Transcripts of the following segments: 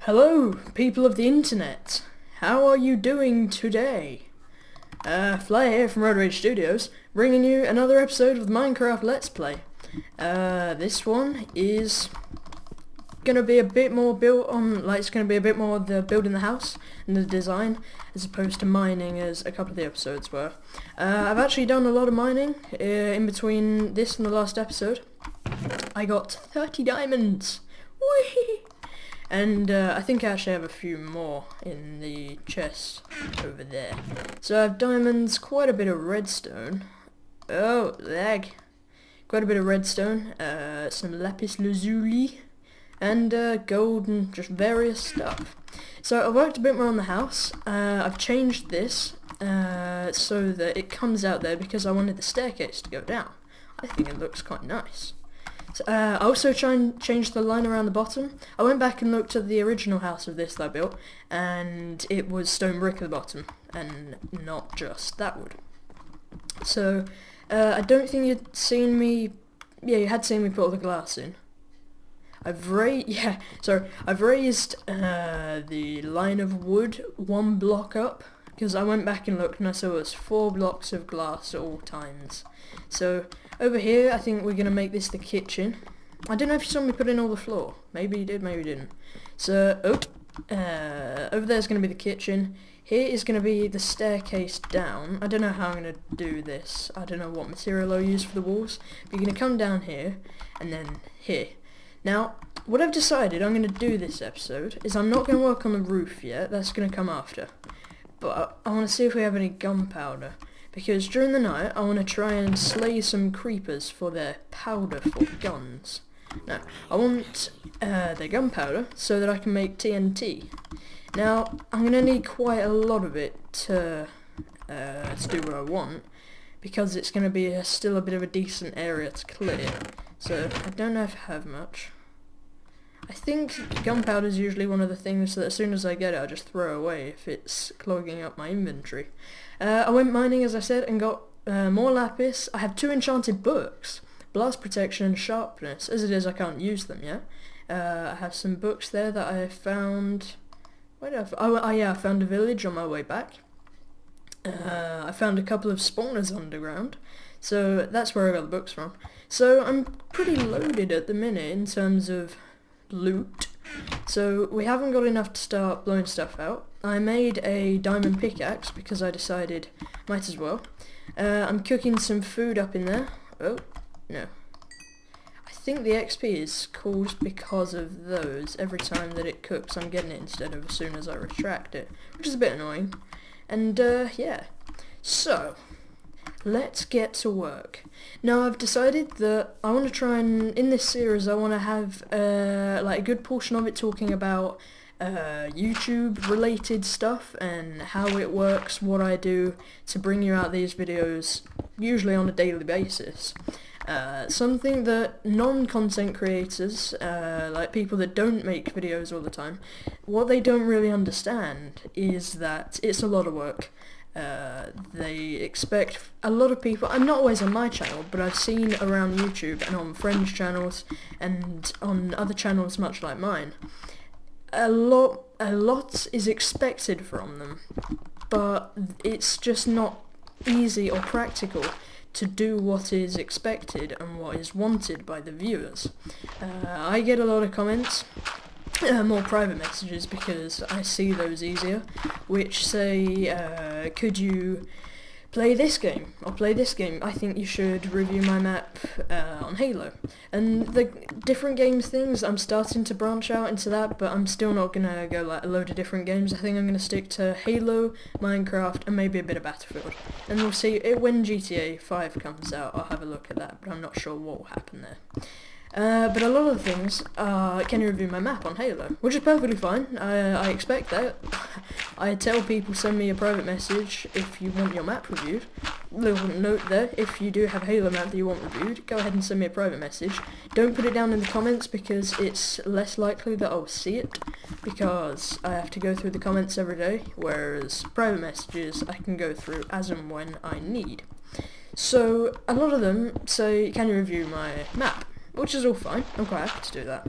Hello, people of the internet. How are you doing today? Fly here from RoadRageStudios, bringing you another episode of the Minecraft Let's Play. This one is gonna be a bit more built on, it's gonna be a bit more of the building the house and the design, as opposed to mining as a couple of the episodes were. I've actually done a lot of mining in between this and the last episode. I got 30 diamonds! Whee! And I think I actually have a few more in the chest over there. So I have diamonds, quite a bit of redstone. Oh, lag. Quite a bit of redstone, some lapis lazuli, and gold and just various stuff. So I've worked a bit more on the house. I've changed this so that it comes out there because I wanted the staircase to go down. I think it looks quite nice. So, I also changed the line around the bottom. I went back and looked at the original house of this that I built, and it was stone brick at the bottom, and not just that wood. So, I don't think you'd seen me... Yeah, you had seen me put all the glass in. I've raised the line of wood 1 block up, because I went back and looked and I saw it was 4 blocks of glass at all times. So over here I think we're going to make this the kitchen. I don't know if you saw me put in all the floor. Maybe you did, maybe you didn't. So over there is going to be the kitchen. Here is going to be the staircase down. I don't know how I'm going to do this. I don't know what material I'll use for the walls. But you're going to come down here and then here. Now, what I've decided I'm going to do this episode is I'm not going to work on the roof yet. That's going to come after. But I want to see if we have any gunpowder, because during the night I want to try and slay some creepers for their powder for guns. Now, I want their gunpowder so that I can make TNT. Now, I'm going to need quite a lot of it to do what I want, because it's going to be still a bit of a decent area to clear. So, I don't know if I have much. I think gunpowder is usually one of the things that as soon as I get it I just throw away if it's clogging up my inventory. I went mining, as I said, and got more lapis. I have 2 enchanted books, blast protection and sharpness. As it is, I can't use them yet. I have some books there that I found... Where did I found a village on my way back. I found a couple of spawners underground, so that's where I got the books from. So I'm pretty loaded at the minute in terms of loot. So we haven't got enough to start blowing stuff out. I made a diamond pickaxe because I decided might as well. I'm cooking some food up in there. Oh, no. I think the XP is caused because of those. Every time that it cooks I'm getting it instead of as soon as I retract it, which is a bit annoying. And yeah. So, let's get to work. Now I've decided that I want to try and, in this series I want to have a good portion of it talking about YouTube related stuff and how it works, what I do to bring you out these videos, usually on a daily basis. Something that non-content creators, like people that don't make videos all the time, what they don't really understand is that it's a lot of work. They expect a lot of people, I'm not always on my channel, but I've seen around YouTube and on friends' channels and on other channels much like mine, a lot is expected from them, but it's just not easy or practical to do what is expected and what is wanted by the viewers. I get a lot of comments, more private messages because I see those easier, which say, could you play this game, or play this game? I think you should review my map on Halo. And the different games things, I'm starting to branch out into that, but I'm still not going to go like a load of different games. I think I'm going to stick to Halo, Minecraft, and maybe a bit of Battlefield. And we'll see, when GTA 5 comes out, I'll have a look at that, but I'm not sure what will happen there. But a lot of the things are, can you review my map on Halo? Which is perfectly fine, I expect that. I tell people send me a private message if you want your map reviewed. Little note there, if you do have a Halo map that you want reviewed, go ahead and send me a private message. Don't put it down in the comments because it's less likely that I'll see it, because I have to go through the comments every day, whereas private messages I can go through as and when I need. So, a lot of them say, can you review my map? Which is all fine, I'm quite happy to do that.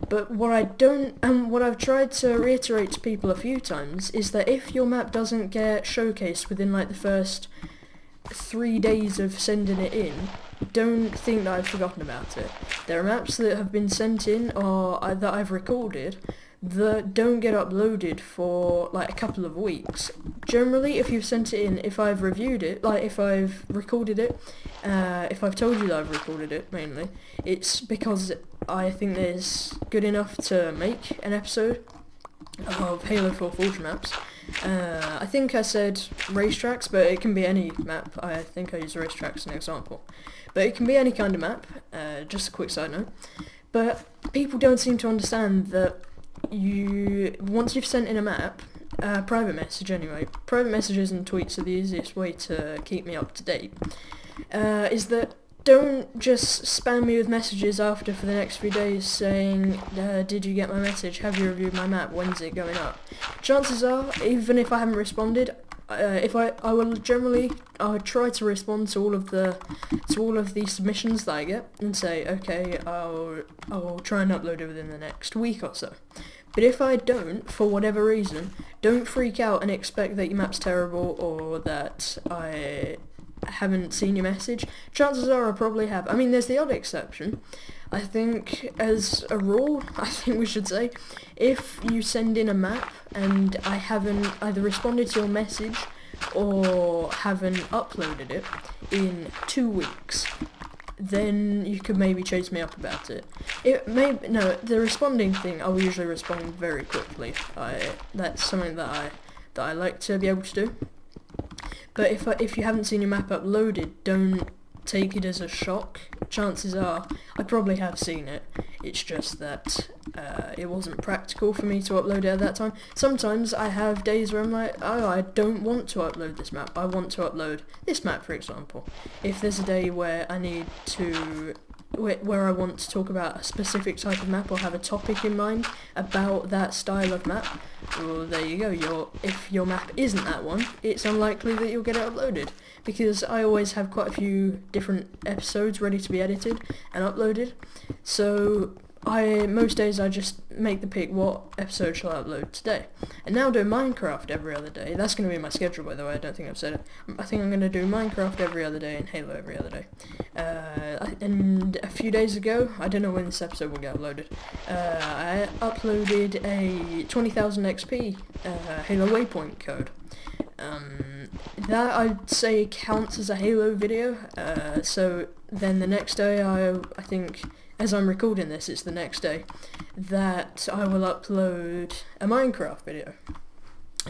But what I don't, and what I've tried to reiterate to people a few times, is that if your map doesn't get showcased within like the first 3 days of sending it in, don't think that I've forgotten about it. There are maps that have been sent in or that I've recorded that don't get uploaded for like a couple of weeks. Generally, if you've sent it in, if I've reviewed it, like if I've recorded it, if I've told you that I've recorded it mainly, it's because I think that it's good enough to make an episode of Halo 4 Forge maps. I think I said racetracks, but it can be any map. I think I use racetracks as an example. But it can be any kind of map, just a quick side note. But people don't seem to understand that once you've sent in a map, private message anyway, private messages and tweets are the easiest way to keep me up to date, is that don't just spam me with messages after for the next few days saying, did you get my message, have you reviewed my map, when's it going up? Chances are, even if I haven't responded, I would try to respond to all of the submissions that I get and say, okay, I'll try and upload it within the next week or so. But if I don't, for whatever reason, don't freak out and expect that your map's terrible or that I haven't seen your message. Chances are I probably have. I mean, there's the odd exception. I think, as a rule, I think we should say, if you send in a map and I haven't either responded to your message or haven't uploaded it in 2 weeks, then you could maybe chase me up about it. The responding thing, I will usually respond very quickly. That's something that I like to be able to do. But if you haven't seen your map uploaded, don't take it as a shock. Chances are I probably have seen it. It's just that it wasn't practical for me to upload it at that time. Sometimes I have days where I'm like, oh, I don't want to upload this map. I want to upload this map, for example. If there's a day where I need to where I want to talk about a specific type of map or have a topic in mind about that style of map, well, there you go. If your map isn't that one, it's unlikely that you'll get it uploaded, because I always have quite a few different episodes ready to be edited and uploaded. So most days I just make the pick, what episode shall I upload today? And now do Minecraft every other day. That's going to be my schedule, by the way. I don't think I've said it. I think I'm going to do Minecraft every other day and Halo every other day. And a few days ago, I don't know when this episode will get uploaded, I uploaded a 20,000 XP Halo waypoint code. That I'd say counts as a Halo video. So then the next day, I think, as I'm recording this, it's the next day, that I will upload a Minecraft video.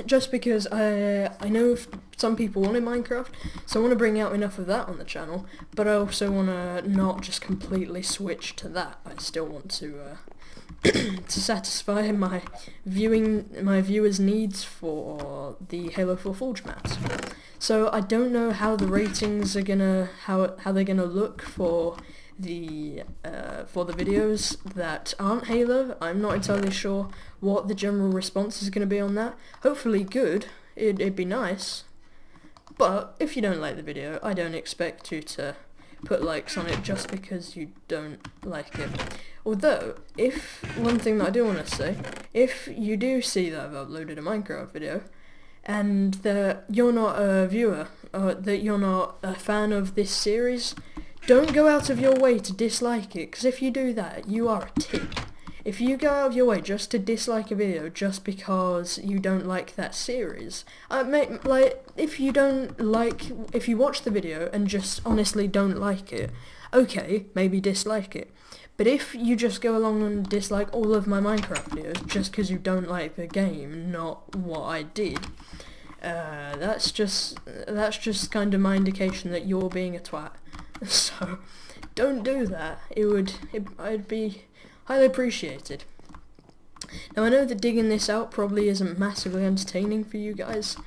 Just because I know some people wanted Minecraft, so I want to bring out enough of that on the channel, but I also want to not just completely switch to that. I still want to to satisfy my viewers' needs for the Halo 4 Forge maps. So I don't know how the ratings are gonna how they're gonna look for the videos that aren't Halo. I'm not entirely sure what the general response is going to be on that. Hopefully good. It'd be nice. But if you don't like the video, I don't expect you to put likes on it just because you don't like it. Although, one thing that I do want to say, if you do see that I've uploaded a Minecraft video, and that you're not a viewer, or that you're not a fan of this series, don't go out of your way to dislike it, because if you do that, you are a tit. If you go out of your way just to dislike a video just because you don't like that series, if you watch the video and just honestly don't like it, okay, maybe dislike it. But if you just go along and dislike all of my Minecraft videos just because you don't like the game, not what I did, that's just kind of my indication that you're being a twat. So don't do that. I'd be highly appreciated. Now I know that digging this out probably isn't massively entertaining for you guys.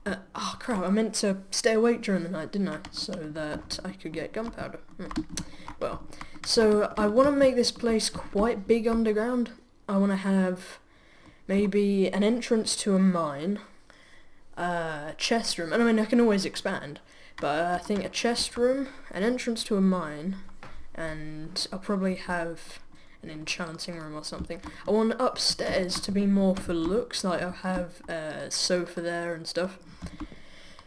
Oh crap, I meant to stay awake during the night, didn't I? So that I could get gunpowder. Well, so I want to make this place quite big underground. I want to have maybe an entrance to a mine, chest room, and I mean I can always expand, but I think a chest room, an entrance to a mine, and I'll probably have an enchanting room or something. I want upstairs to be more for looks, like I'll have a sofa there and stuff.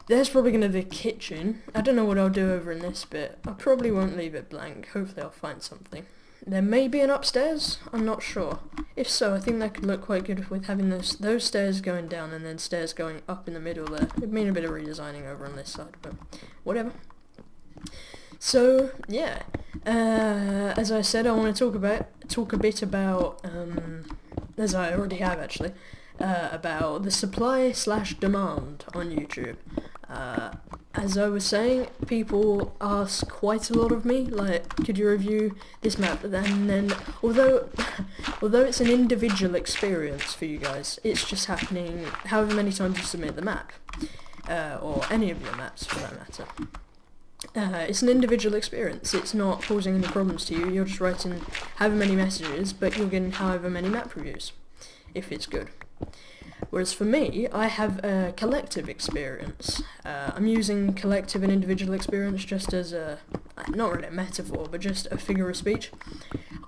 There's probably going to be a kitchen. I don't know what I'll do over in this bit. I probably won't leave it blank. Hopefully I'll find something. There may be an upstairs. I'm not sure. If so, I think that could look quite good with having those stairs going down and then stairs going up in the middle there. It'd mean a bit of redesigning over on this side, but whatever. So yeah, as I said, I want to talk a bit about, as I already have actually, about the supply/demand on YouTube. As I was saying, people ask quite a lot of me, like, could you review this map? And then, although it's an individual experience for you guys, it's just happening however many times you submit the map, or any of your maps for that matter. It's an individual experience. It's not causing any problems to you. You're just writing however many messages, but you're getting however many map reviews, if it's good. Whereas for me, I have a collective experience. I'm using collective and individual experience just as a, not really a metaphor, but just a figure of speech.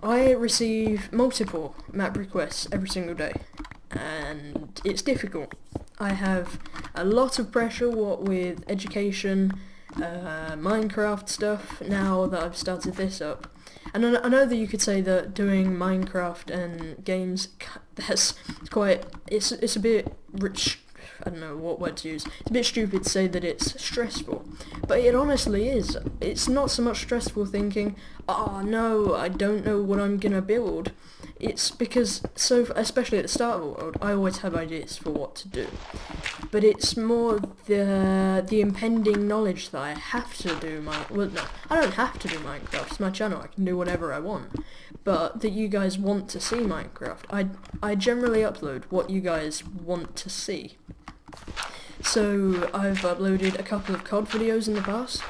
I receive multiple map requests every single day, and it's difficult. I have a lot of pressure, what with education, Minecraft stuff, now that I've started this up. And I know that you could say that doing Minecraft and games, it's a bit rich, I don't know what word to use, it's a bit stupid to say that it's stressful, but it honestly is. It's not so much stressful thinking, oh no, I don't know what I'm gonna build. It's because, especially at the start of the world, I always have ideas for what to do. But it's more the impending knowledge that I have to do well, no, I don't have to do Minecraft, it's my channel, I can do whatever I want. But that you guys want to see Minecraft. I generally upload what you guys want to see. So I've uploaded a couple of COD videos in the past.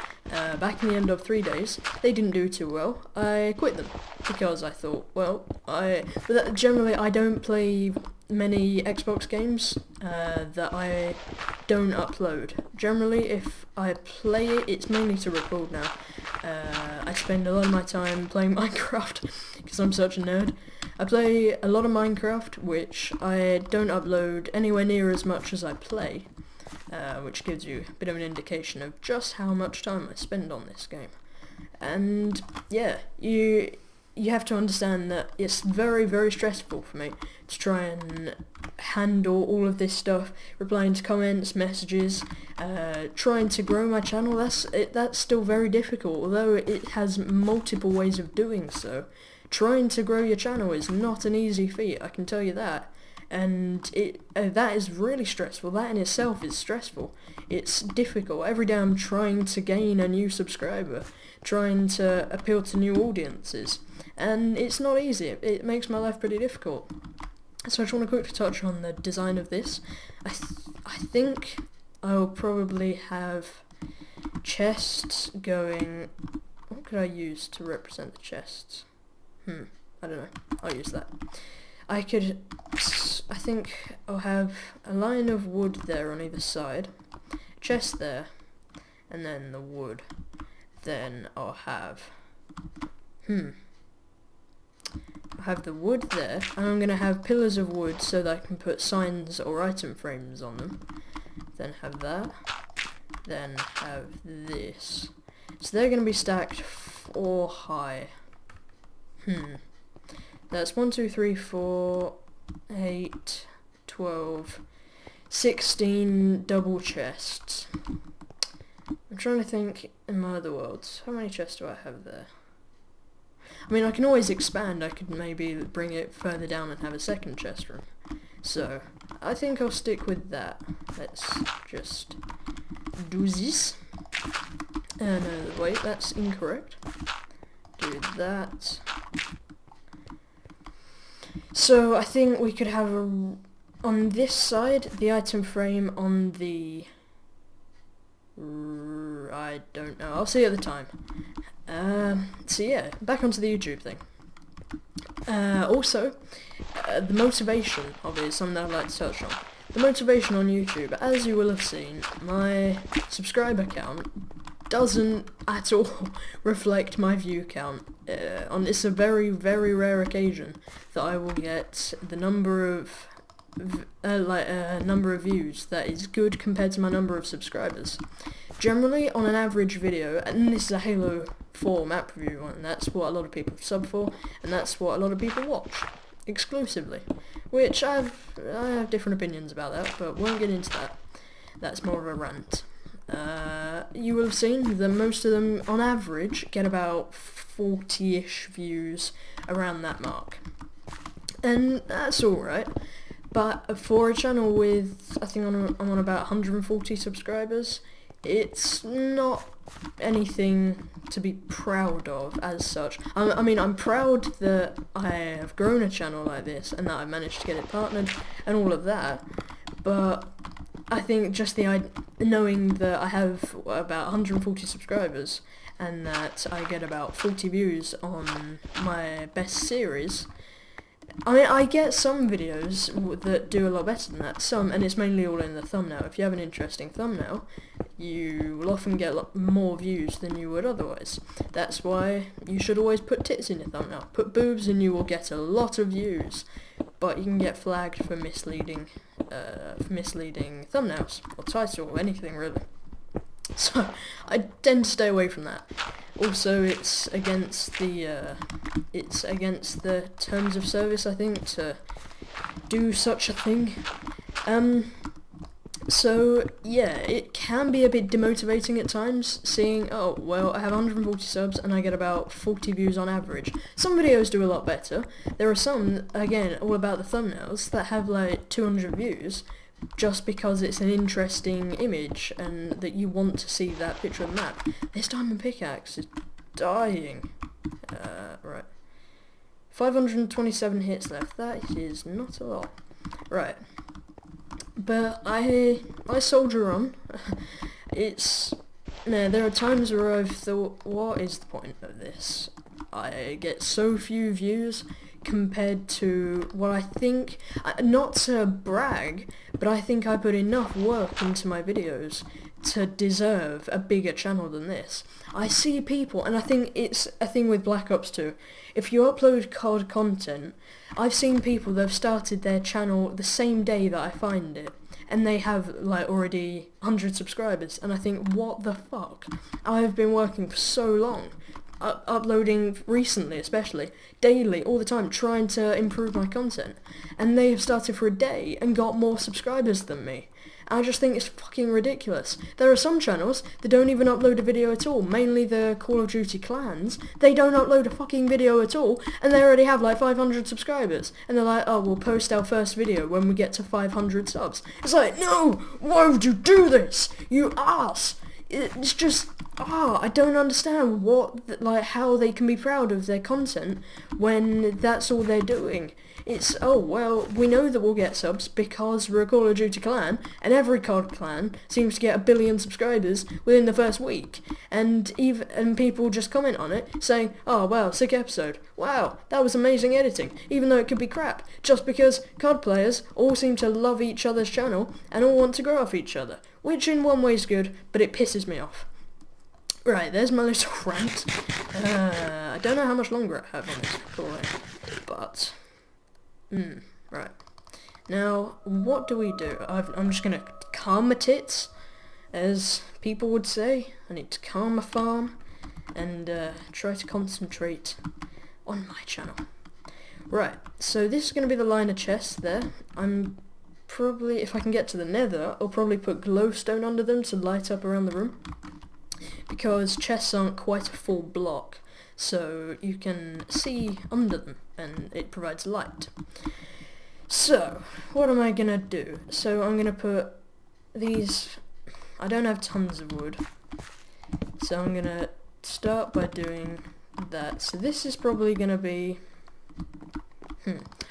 Back in the end of 3 days, they didn't do too well. I quit them because I thought, well, generally I don't play many Xbox games that I don't upload. Generally, if I play it, it's mainly to record now. I spend a lot of my time playing Minecraft because I'm such a nerd. I play a lot of Minecraft, which I don't upload anywhere near as much as I play. Which gives you a bit of an indication of just how much time I spend on this game. And yeah, you have to understand that it's very, very stressful for me to try and handle all of this stuff, replying to comments, messages, trying to grow my channel. That's still very difficult, although it has multiple ways of doing so. Trying to grow your channel is not an easy feat, I can tell you that. And that is really stressful. That in itself is stressful. It's difficult. Every day I'm trying to gain a new subscriber, trying to appeal to new audiences, and it's not easy. It makes my life pretty difficult. So I just want to quickly touch on the design of this. I think I'll probably have chests going. What could I use to represent the chests? I don't know. I'll use that. I think I'll have a line of wood there on either side, chest there, and then the wood. Then I'll have, I'll have the wood there, and I'm going to have pillars of wood so that I can put signs or item frames on them. Then have that, then have this. So they're going to be stacked 4 high. That's 1, 2, 3, 4, 8, 12, 16 double chests. I'm trying to think in my other worlds. How many chests do I have there? I mean, I can always expand. I could maybe bring it further down and have a second chest room. So, I think I'll stick with that. Let's just do this. No, wait, that's incorrect. Do that. So I think we could have on this side the item frame, on the I don't know, I'll see at the time. So yeah, back onto the YouTube thing. Also, the motivation of it is something that I'd like to touch on. The motivation on YouTube, as you will have seen, my subscriber count doesn't at all reflect my view count. It's a very, very rare occasion that I will get the number of number of views that is good compared to my number of subscribers. Generally, on an average video, and this is a Halo 4 map review, and that's what a lot of people sub for, and that's what a lot of people watch exclusively. Which I have different opinions about that, but won't get into that. That's more of a rant. You will have seen that most of them, on average, get about 40-ish views around that mark. And that's alright. But for a channel with, I think I'm on about 140 subscribers, it's not anything to be proud of as such. I mean, I'm proud that I have grown a channel like this and that I've managed to get it partnered and all of that, but I think just knowing that I have about 140 subscribers and that I get about 40 views on my best series, I mean, I get some videos that do a lot better than that, and it's mainly all in the thumbnail. If you have an interesting thumbnail, you will often get a lot more views than you would otherwise. That's why you should always put tits in your thumbnail. Put boobs and you will get a lot of views, but you can get flagged for misleading thumbnails, or title, or anything really. So, I tend to stay away from that. Also, it's against the terms of service, I think, to do such a thing. So yeah, it can be a bit demotivating at times, seeing, oh, well, I have 140 subs and I get about 40 views on average. Some videos do a lot better. There are some, again, all about the thumbnails, that have like 200 views, just because it's an interesting image and that you want to see that picture of the map. This diamond pickaxe is dying. Right. 527 hits left. That is not a lot. Right. But I soldier on. There are times where I've thought, what is the point of this? I get so few views compared to what I think, not to brag, but I think I put enough work into my videos to deserve a bigger channel than this. I see people, and I think it's a thing with Black Ops 2, if you upload COD content, I've seen people that have started their channel the same day that I find it, and they have like already 100 subscribers, and I think, what the fuck? I've been working for so long, uploading recently especially, daily, all the time, trying to improve my content, and they have started for a day and got more subscribers than me. I just think it's fucking ridiculous. There are some channels that don't even upload a video at all, mainly the Call of Duty clans. They don't upload a fucking video at all, and they already have like 500 subscribers. And they're like, oh, we'll post our first video when we get to 500 subs. It's like, no! Why would you do this? You ass! It's just, I don't understand how they can be proud of their content when that's all they're doing. It's, oh, well, we know that we'll get subs because we're a Call of Duty clan, and every COD clan seems to get 1 billion subscribers within the first week, and people just comment on it, saying, oh, wow, sick episode, wow, that was amazing editing, even though it could be crap, just because COD players all seem to love each other's channel, and all want to grow off each other, which in one way is good, but it pisses me off. Right, there's my little rant. I don't know how much longer I have on this recording, but... right. Now, what do we do? I'm just gonna calm my tits, as people would say. I need to calm my farm, and try to concentrate on my channel. Right, so this is gonna be the line of chests there. I'm probably, if I can get to the nether, I'll probably put glowstone under them to light up around the room, because chests aren't quite a full block, so you can see under them, and it provides light. So, what am I gonna do? So I'm gonna put these, I don't have tons of wood, so I'm gonna start by doing that. So this is probably gonna be,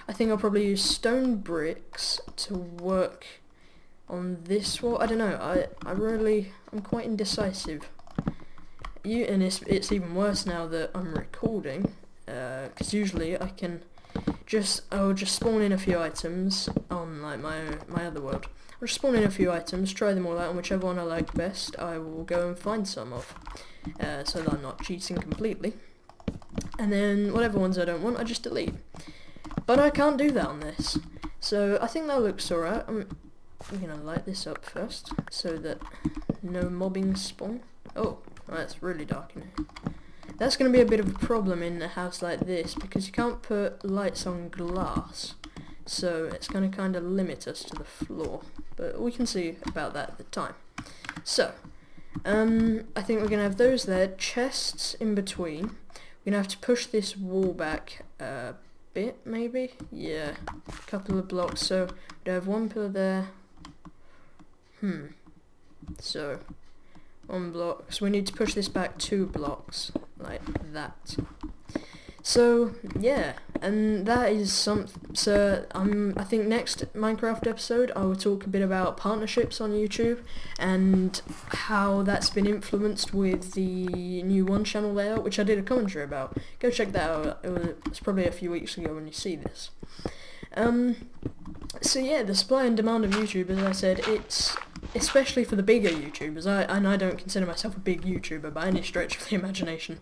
I think I'll probably use stone bricks to work on this wall. I don't know, I'm quite indecisive. And it's even worse now that I'm recording, because usually I can I'll just spawn in a few items on like my other world. I'll just spawn in a few items, try them all out, and whichever one I like best, I will go and find some of, so that I'm not cheating completely. And then whatever ones I don't want, I just delete. But I can't do that on this, so I think that looks alright. I'm gonna light this up first, so that no mobbing spawn. Oh, that's really dark in here. That's going to be a bit of a problem in a house like this, because you can't put lights on glass, so it's going to kind of limit us to the floor, but we can see about that at the time. So, I think we're going to have those there, chests in between. We're going to have to push this wall back a bit, maybe? Yeah, a couple of blocks, so we have one pillar there. So, 1 block, so we need to push this back 2 blocks, like that. So, yeah, and that is something. So, I think next Minecraft episode I will talk a bit about partnerships on YouTube, and how that's been influenced with the new one channel layout, which I did a commentary about. Go check that out, it's probably a few weeks ago when you see this. So yeah, the supply and demand of YouTube, as I said, it's especially for the bigger YouTubers. I don't consider myself a big YouTuber by any stretch of the imagination.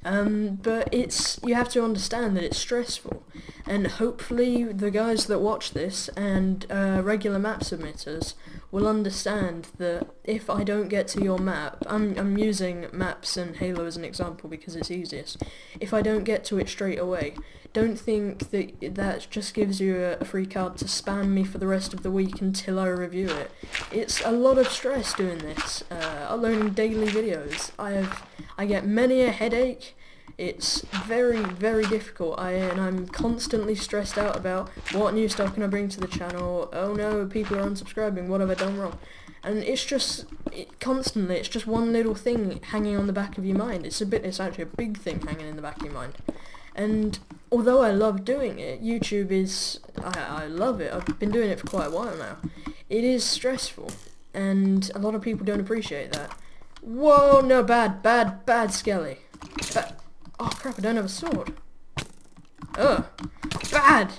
But you have to understand that it's stressful, and hopefully the guys that watch this and regular map submitters will understand that if I don't get to your map, I'm using maps and Halo as an example because it's easiest. If I don't get to it straight away, don't think that just gives you a free card to spam me for the rest of the week until I review it. It's a lot of stress doing this, uploading daily videos. I get many a headache. It's very, very difficult, and I'm constantly stressed out about what new stuff can I bring to the channel. Oh no, people are unsubscribing, what have I done wrong? And it's just, constantly, it's just one little thing hanging on the back of your mind. It's actually a big thing hanging in the back of your mind. And although I love doing it, YouTube is, I love it, I've been doing it for quite a while now. It is stressful, and a lot of people don't appreciate that. Whoa, no, bad Skelly. Oh crap, I don't have a sword. Ugh. Bad!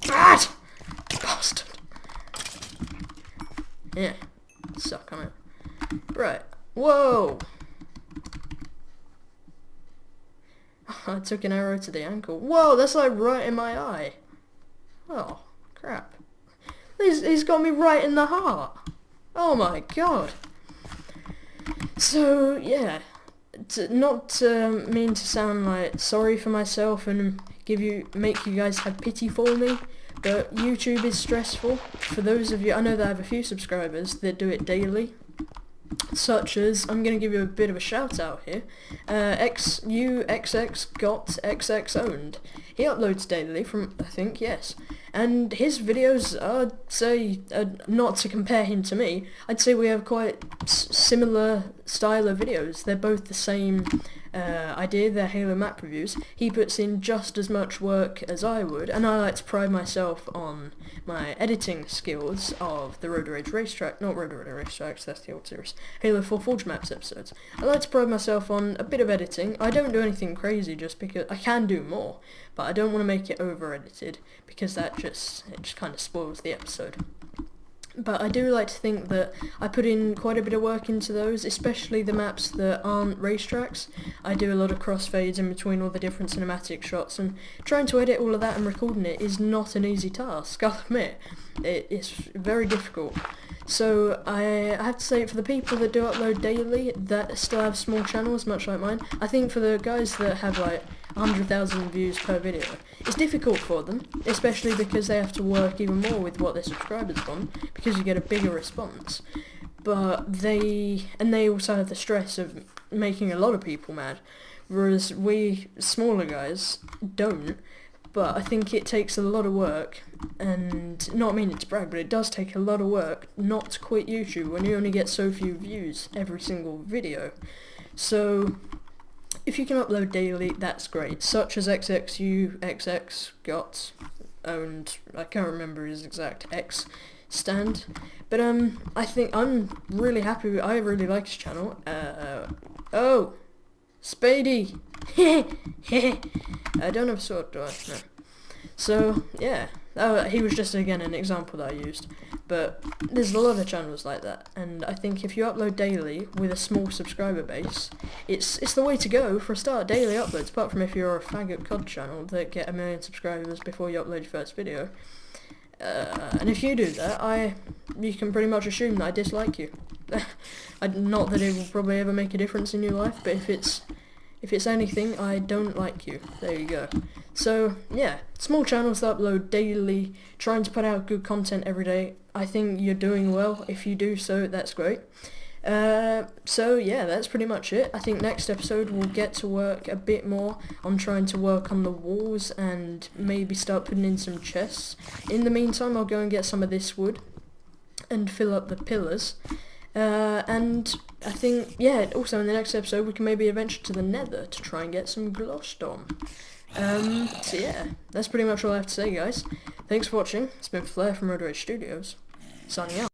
Bastard! Yeah, suck on it. Right, whoa! I took an arrow to the ankle. Whoa, that's like right in my eye. Oh, crap. He's got me right in the heart. Oh my god. So, yeah. Not mean to sound like sorry for myself and make you guys have pity for me, but YouTube is stressful. For those of you, I know that I have a few subscribers that do it daily, such as, I'm going to give you a bit of a shout out here, XUXX got XX owned. He uploads daily from, I think, yes, and his videos, I'd say, not to compare him to me, I'd say we have quite similar style of videos. They're both the same idea, they're Halo map reviews. He puts in just as much work as I would, and I like to pride myself on my editing skills of the Road Rage Racetrack, not Road Rage Racetracks, that's the old series, Halo 4 Forge Maps episodes. I like to pride myself on a bit of editing. I don't do anything crazy just because I can do more, but I don't want to make it over-edited, because it just kind of spoils the episode. But I do like to think that I put in quite a bit of work into those, especially the maps that aren't racetracks. I do a lot of crossfades in between all the different cinematic shots, and trying to edit all of that and recording it is not an easy task, I'll admit. It's very difficult. So I have to say, for the people that do upload daily, that still have small channels, much like mine, I think for the guys that have like 100,000 views per video, it's difficult for them, especially because they have to work even more with what their subscribers want, because you get a bigger response. But they also have the stress of making a lot of people mad, whereas we smaller guys don't. But I think it takes a lot of work, and not meaning to brag, but it does take a lot of work not to quit YouTube when you only get so few views every single video. So if you can upload daily, that's great, such as XXUXX got owned, I can't remember his exact X stand, but I think I'm really happy I really like his channel. Oh, Spady! I don't have a sword, do I? No. So yeah, he was just again an example that I used, but there's a lot of channels like that, and I think if you upload daily with a small subscriber base, it's the way to go for a start. Daily uploads, apart from if you're a faggot COD channel that get 1 million subscribers before you upload your first video. And if you do that, you can pretty much assume that I dislike you. Not that it will probably ever make a difference in your life, but if it's anything, I don't like you. There you go. So yeah, small channels that upload daily, trying to put out good content every day. I think you're doing well. If you do so, that's great. So yeah, that's pretty much it. I think next episode we'll get to work a bit more on trying to work on the walls and maybe start putting in some chests. In the meantime, I'll go and get some of this wood and fill up the pillars. And I think, yeah, also in the next episode we can maybe venture to the nether to try and get some glowstone. So yeah, that's pretty much all I have to say, guys. Thanks for watching. It's been Flair from RoadRageStudios, signing out.